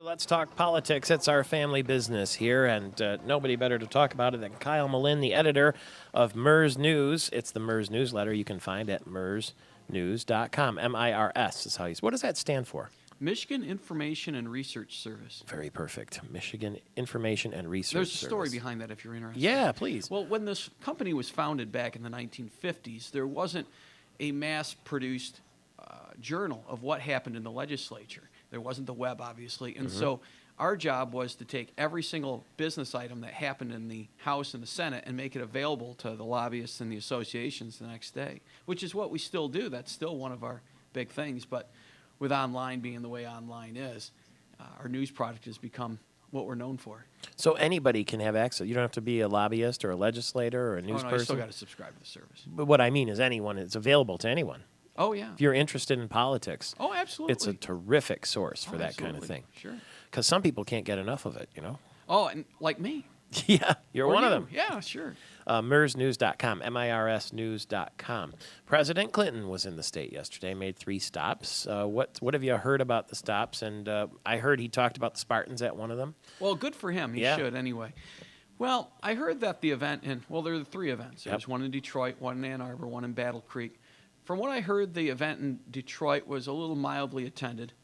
Let's talk politics. It's our family business here, and nobody better to talk about it than Kyle Melinn, the editor of MERS News. It's the MERS newsletter you can find at mersnews.com. M-I-R-S is how you. What does that stand for? Michigan Information and Research Service. Very perfect. Michigan Information and Research There's a Service. story behind that if you're interested. Yeah, please. Well, when this company was founded back in the 1950s, there wasn't a mass-produced journal of what happened in the legislature. There wasn't the web, obviously. And so our job was to take every single business item that happened in the House and the Senate and make it available to the lobbyists and the associations the next day, which is what we still do. That's still one of our big things. But with online being the way online is, our news product has become what we're known for. So anybody can have access. You don't have to be a lobbyist or a legislator or a news Oh, no, person. you still got to subscribe to the service. But what I mean is anyone. It's available to anyone. Oh, yeah. If you're interested in politics, Oh, absolutely. it's a terrific source for that kind of absolutely. thing. Sure. Because some people can't get enough of it, you know? Oh, and like me. Yeah, you're Or one of you. them. Yeah, sure. MERSnews.com, MIRSnews.com. President Clinton was in the state yesterday, made 3 stops. What have you heard about the stops? And I heard he talked about the Spartans at one of them. Well, good for him. He Yeah. should anyway. Well, I heard that the event, there are 3 events. There's Yep. one in Detroit, one in Ann Arbor, one in Battle Creek. From what I heard, the event in Detroit was a little mildly attended.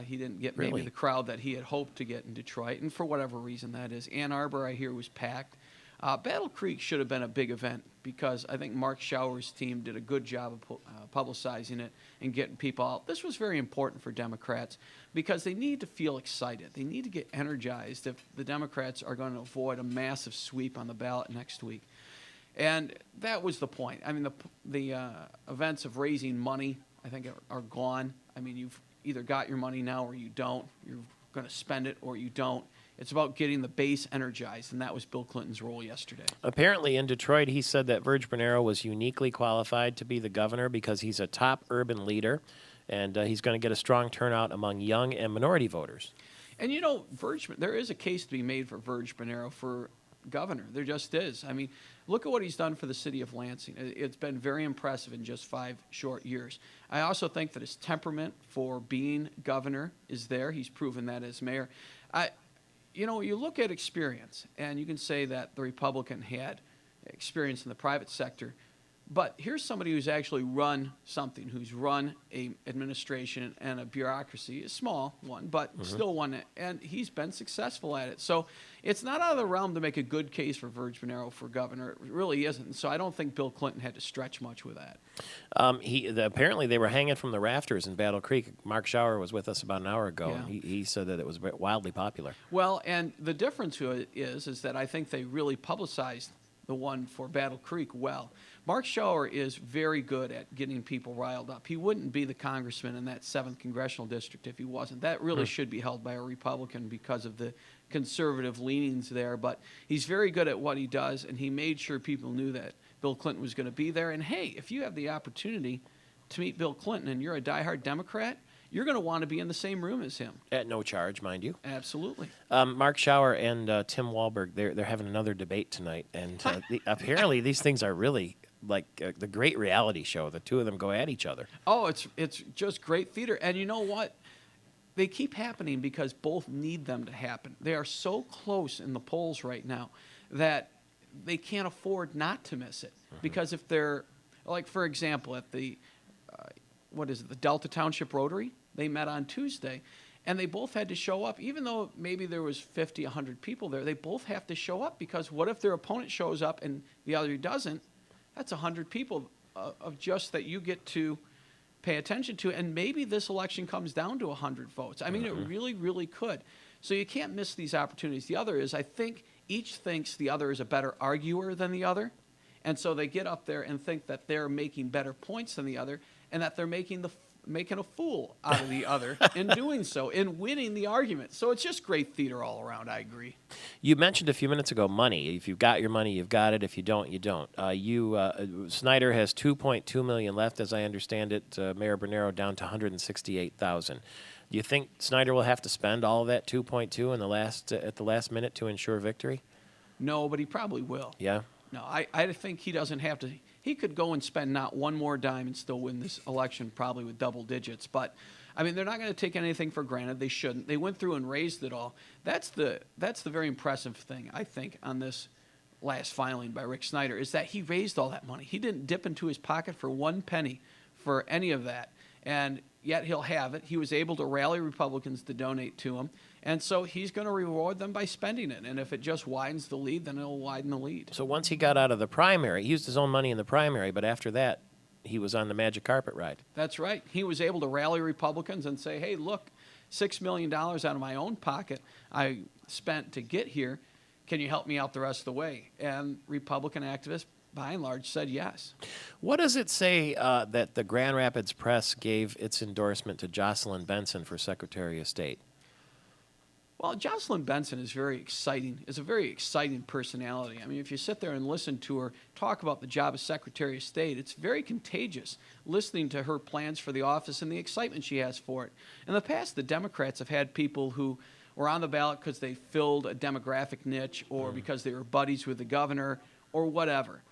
He didn't get maybe Really? the crowd that he had hoped to get in Detroit, and for whatever reason that is. Ann Arbor, I hear, was packed. Battle Creek should have been a big event because I think Mark Schauer's team did a good job of publicizing it and getting people out. This was very important for Democrats because they need to feel excited. They need to get energized if the Democrats are going to avoid a massive sweep on the ballot next week. And that was the point. I mean, the events of raising money, I think, are gone. I mean, you've either got your money now or you don't. You're going to spend it or you don't. It's about getting the base energized, and that was Bill Clinton's role yesterday. Apparently in Detroit, he said that Virg Bernero was uniquely qualified to be the governor because he's a top urban leader, and he's going to get a strong turnout among young and minority voters. And, you know, there is a case to be made for Virg Bernero for governor. There just is. I mean, look at what he's done for the city of Lansing. It's been very impressive in just 5 short years. I also think that his temperament for being governor is there. He's proven that as mayor. You know, you look at experience, and you can say that the Republican had experience in the private sector, but here's somebody who's actually run something, who's run a administration and a bureaucracy, a small one, but still one, and he's been successful at it. So it's not out of the realm to make a good case for Virg Bernero for governor. It really isn't. So I don't think Bill Clinton had to stretch much with that. Apparently they were hanging from the rafters in Battle Creek. Mark Schauer was with us about an hour ago, Yeah. and he said that it was wildly popular. Well, and the difference is that I think they really publicized the one for Battle Creek well. Mark Schauer is very good at getting people riled up. He wouldn't be the congressman in that 7th congressional district if he wasn't. That really should be held by a Republican because of the conservative leanings there. But he's very good at what he does, and he made sure people knew that Bill Clinton was going to be there. And, hey, if you have the opportunity to meet Bill Clinton and you're a diehard Democrat, you're going to want to be in the same room as him. At no charge, mind you. Absolutely. Mark Schauer and Tim Walberg, they're having another debate tonight, and apparently these things are really like the great reality show. The two of them go at each other. Oh, it's just great theater. And you know what? They keep happening because both need them to happen. They are so close in the polls right now that they can't afford not to miss it. Because if they're, like, for example, at the, the Delta Township Rotary, they met on Tuesday, and they both had to show up. Even though maybe there was 50, 100 people there, they both have to show up because what if their opponent shows up and the other doesn't? That's 100 people of just that you get to pay attention to, and maybe this election comes down to 100 votes. I mean, it really, really could. So you can't miss these opportunities. The other is, I think each thinks the other is a better arguer than the other, and so they get up there and think that they're making better points than the other, and that they're making a fool out of the other in doing so, in winning the argument. So it's just great theater all around, I agree. You mentioned a few minutes ago money. If you've got your money, you've got it. If you don't, you don't. Snyder has $2.2 million left, as I understand it. Mayor Bernero down to $168,000. Do you think Snyder will have to spend all of that $2.2 at the last minute to ensure victory? No, but he probably will. Yeah. No, I think he doesn't have to He could go and spend not one more dime and still win this election, probably with double digits. But I mean, they're not going to take anything for granted. They shouldn't. They went through and raised it all. That's the very impressive thing, I think, on this last filing by Rick Snyder, is that he raised all that money. He didn't dip into his pocket for one penny for any of that. And yet he'll have it. He was able to rally Republicans to donate to him. And so he's going to reward them by spending it. And if it just widens the lead, then it'll widen the lead. So once he got out of the primary, he used his own money in the primary, but after that, he was on the magic carpet ride. That's right. He was able to rally Republicans and say, hey, look, $6 million out of my own pocket I spent to get here. Can you help me out the rest of the way? And Republican activists, by and large, said yes. What does it say that the Grand Rapids Press gave its endorsement to Jocelyn Benson for Secretary of State? Well, Jocelyn Benson is very exciting. Is a very exciting personality. I mean, if you sit there and listen to her talk about the job of Secretary of State, it's very contagious listening to her plans for the office and the excitement she has for it. In the past, the Democrats have had people who were on the ballot because they filled a demographic niche or because they were buddies with the governor or whatever.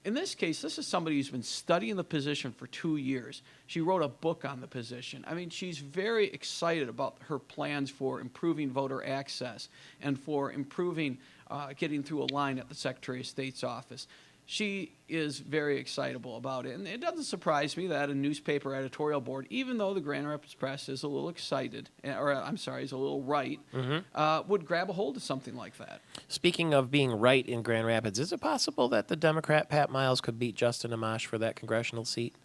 In this case, this is somebody who's been studying the position for 2 years. She wrote a book on the position. I mean, she's very excited about her plans for improving voter access and for improving getting through a line at the Secretary of State's office. She is very excitable about it. And it doesn't surprise me that a newspaper editorial board, even though the Grand Rapids Press is a little excited, or I'm sorry, is a little right, would grab a hold of something like that. Speaking of being right in Grand Rapids, is it possible that the Democrat Pat Miles could beat Justin Amash for that congressional seat?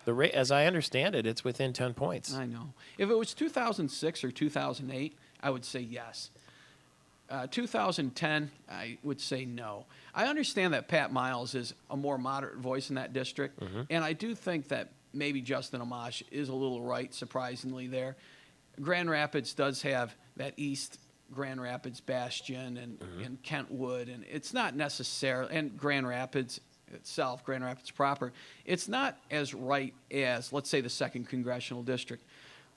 As I understand it, it's within 10 points. I know. If it was 2006 or 2008, I would say yes. 2010, I would say no. I understand that Pat Miles is a more moderate voice in that district, and I do think that maybe Justin Amash is a little right, surprisingly, there. Grand Rapids does have that East Grand Rapids bastion and Kentwood, and it's not necessarily, and Grand Rapids itself, Grand Rapids proper, it's not as right as, let's say, the 2nd Congressional District.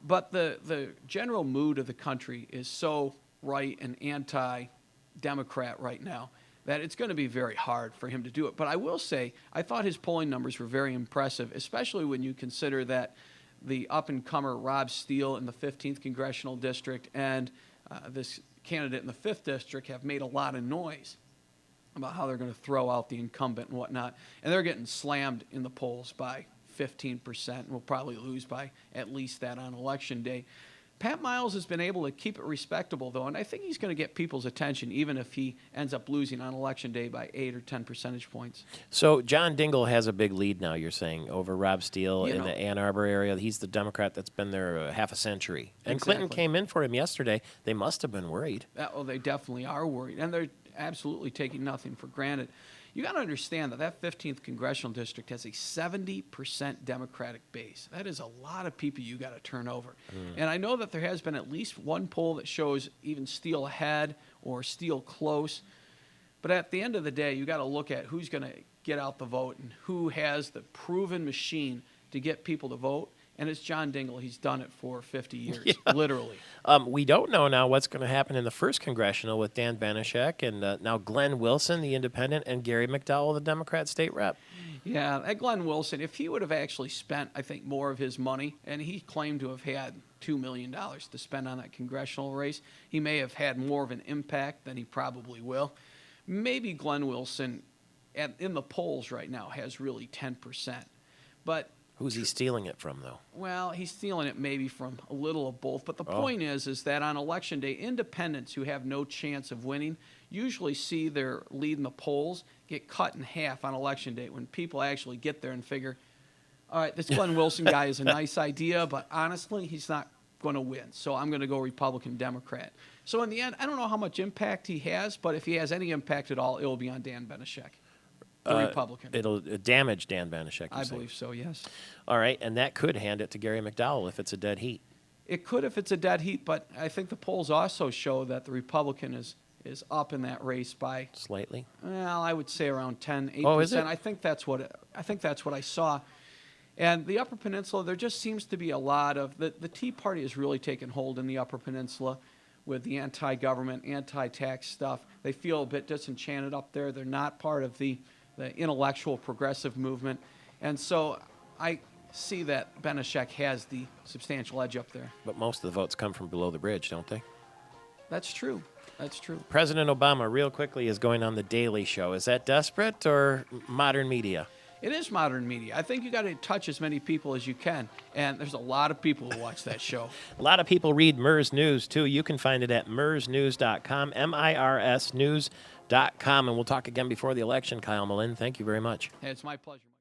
But the general mood of the country is so right and anti-Democrat right now that it's going to be very hard for him to do it. But I will say, I thought his polling numbers were very impressive, especially when you consider that the up-and-comer Rob Steele in the 15th Congressional District and this candidate in the 5th District have made a lot of noise about how they're going to throw out the incumbent and whatnot. And they're getting slammed in the polls by 15%, and will probably lose by at least that on Election Day. Pat Miles has been able to keep it respectable, though, and I think he's going to get people's attention, even if he ends up losing on Election Day by 8 or 10 percentage points. So John Dingell has a big lead now, you're saying, over Rob Steele in the Ann Arbor area. He's the Democrat that's been there half a century. And Clinton came in for him yesterday. They must have been worried. Well, they definitely are worried, and they're absolutely taking nothing for granted. You got to understand that 15th Congressional District has a 70% Democratic base. That is a lot of people you got to turn over. And I know that there has been at least one poll that shows even Steele ahead or Steele close. But at the end of the day, you got to look at who's going to get out the vote and who has the proven machine to get people to vote. And it's John Dingell. He's done it for 50 years, literally. We don't know now what's going to happen in the 1st Congressional with Dan Banaszak and now Glenn Wilson, the independent, and Gary McDowell, the Democrat state rep. Yeah, that Glenn Wilson, if he would have actually spent, I think, more of his money, and he claimed to have had $2 million to spend on that congressional race, he may have had more of an impact than he probably will. Maybe Glenn Wilson, in the polls right now, has really 10%. But who's he stealing it from, though? Well, he's stealing it maybe from a little of both. But the point is that on Election Day, independents who have no chance of winning usually see their lead in the polls get cut in half on Election Day when people actually get there and figure, all right, this Glenn Wilson guy is a nice idea, but honestly, he's not going to win. So I'm going to go Republican, Democrat. So in the end, I don't know how much impact he has, but if he has any impact at all, it will be on Dan Banaszak. The Republican. It'll damage Dan Banaszak, I believe so, yes. All right, and that could hand it to Gary McDowell if it's a dead heat. It could if it's a dead heat, but I think the polls also show that the Republican is up in that race by slightly. Well, I would say around 8%. Oh, is it? I think that's what I saw. And the Upper Peninsula, there just seems to be a lot of the Tea Party has really taken hold in the Upper Peninsula with the anti-government, anti-tax stuff. They feel a bit disenchanted up there. They're not part of the the intellectual progressive movement. And so I see that Benešek has the substantial edge up there. But most of the votes come from below the bridge, don't they? That's true. That's true. President Obama, real quickly, is going on The Daily Show. Is that desperate or modern media? It is modern media. I think you got to touch as many people as you can, and there's a lot of people who watch that show. A lot of people read MERS News, too. You can find it at mersnews.com, MIRS news.com. And we'll talk again before the election, Kyle Melinn. Thank you very much. Hey, it's my pleasure.